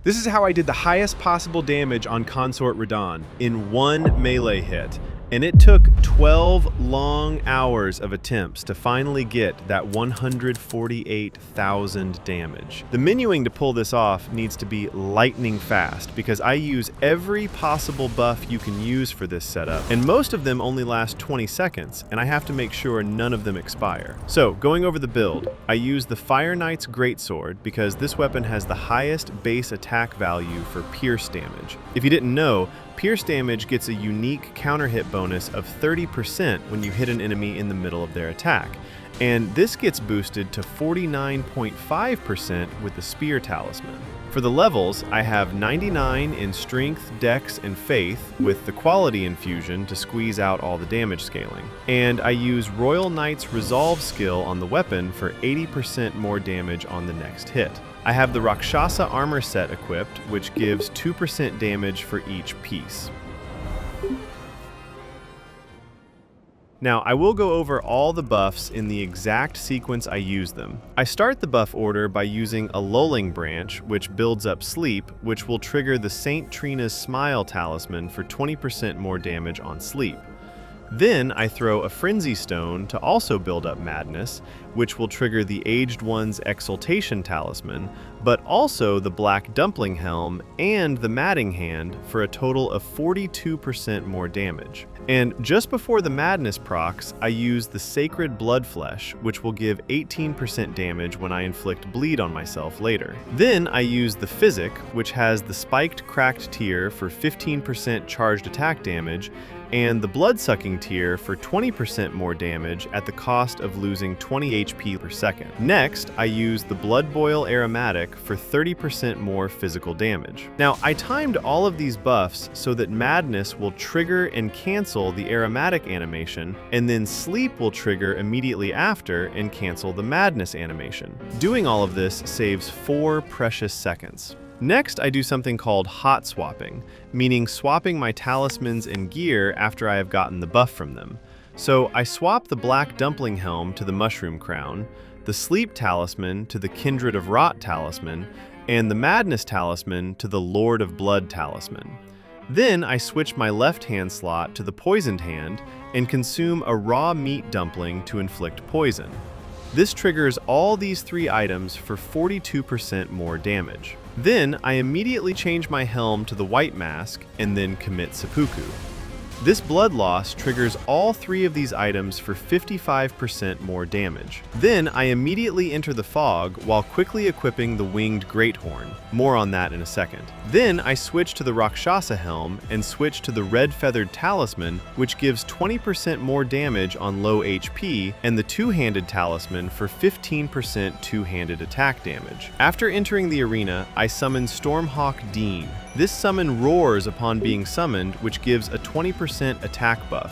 This is how I did the highest possible damage on Consort Radahn in one melee hit. And it took 12 long hours of attempts to finally get that 148,000 damage. The menuing to pull this off needs to be lightning fast because I use every possible buff you can use for this setup, and most of them only last 20 seconds, and I have to make sure none of them expire. So, going over the build, I use the Fire Knight's Greatsword because this weapon has the highest base attack value for pierce damage. If you didn't know, pierce damage gets a unique counter hit bonus of 30% when you hit an enemy in the middle of their attack, and this gets boosted to 49.5% with the Spear Talisman. For the levels, I have 99 in Strength, Dex, and Faith with the Quality Infusion to squeeze out all the damage scaling, and I use Royal Knight's Resolve skill on the weapon for 80% more damage on the next hit. I have the Rakshasa armor set equipped, which gives 2% damage for each piece. Now, I will go over all the buffs in the exact sequence I use them. I start the buff order by using a Lulling Branch, which builds up Sleep, which will trigger the Saint Trina's Smile Talisman for 20% more damage on Sleep. Then I throw a Frenzy Stone to also build up Madness, which will trigger the Aged One's Exaltation Talisman, but also the Black Dumpling Helm and the Matting Hand for a total of 42% more damage. And just before the Madness procs, I use the Sacred Bloodflesh, which will give 18% damage when I inflict bleed on myself later. Then I use the Physic, which has the Spiked Cracked Tear for 15% charged attack damage, and the Blood-Sucking Tear for 20% more damage at the cost of losing 20 HP per second. Next, I use the Blood Boil Aromatic for 30% more physical damage. Now, I timed all of these buffs so that Madness will trigger and cancel the Aromatic animation, and then Sleep will trigger immediately after and cancel the Madness animation. Doing all of this saves 4 precious seconds. Next, I do something called hot swapping, meaning swapping my talismans and gear after I have gotten the buff from them. So I swap the Black Dumpling Helm to the Mushroom Crown, the Sleep Talisman to the Kindred of Rot Talisman, and the Madness Talisman to the Lord of Blood Talisman. Then I switch my left hand slot to the Poisoned Hand and consume a raw meat dumpling to inflict poison. This triggers all these 3 items for 42% more damage. Then I immediately change my helm to the White Mask and then commit Seppuku. This blood loss triggers all 3 of these items for 55% more damage. Then I immediately enter the fog while quickly equipping the Winged Greathorn. More on that in a second. Then I switch to the Rakshasa Helm and switch to the Red Feathered Talisman, which gives 20% more damage on low HP, and the Two-Handed Talisman for 15% two-handed attack damage. After entering the arena, I summon Stormhawk Dean. This summon roars upon being summoned, which gives a 20% attack buff.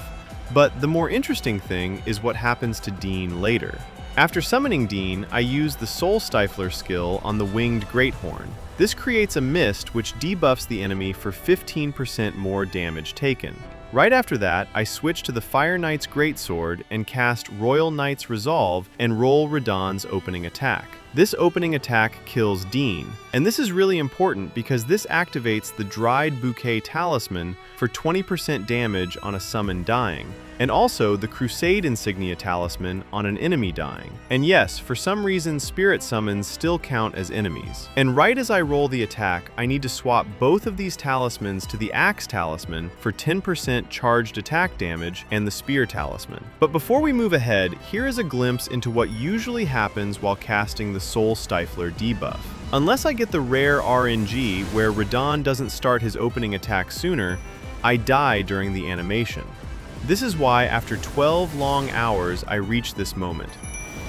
But the more interesting thing is what happens to Dean later. After summoning Dean, I use the Soul Stifler skill on the Winged Greathorn. This creates a mist which debuffs the enemy for 15% more damage taken. Right after that, I switch to the Fire Knight's Greatsword and cast Royal Knight's Resolve and roll Radahn's opening attack. This opening attack kills Dean, and this is really important because this activates the Dried Bouquet Talisman for 20% damage on a summon dying, and also the Crusade Insignia Talisman on an enemy dying. And yes, for some reason Spirit Summons still count as enemies. And right as I roll the attack, I need to swap both of these talismans to the Axe Talisman for 10% charged attack damage and the Spear Talisman. But before we move ahead, here is a glimpse into what usually happens while casting the Soul Stifler debuff. Unless I get the rare RNG where Radahn doesn't start his opening attack sooner, I die during the animation. This is why after 12 long hours I reach this moment.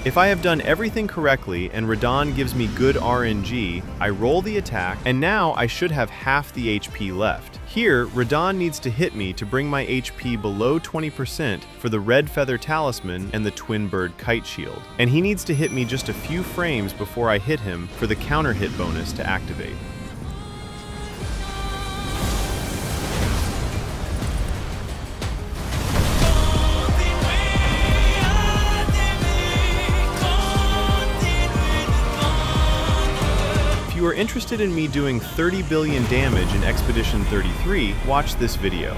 If I have done everything correctly and Radahn gives me good RNG, I roll the attack, and now I should have half the HP left. Here, Radahn needs to hit me to bring my HP below 20% for the Red Feather Talisman and the Twin Bird Kite Shield. And he needs to hit me just a few frames before I hit him for the counter hit bonus to activate. you are you're interested in me doing 30 billion damage in Expedition 33, watch this video.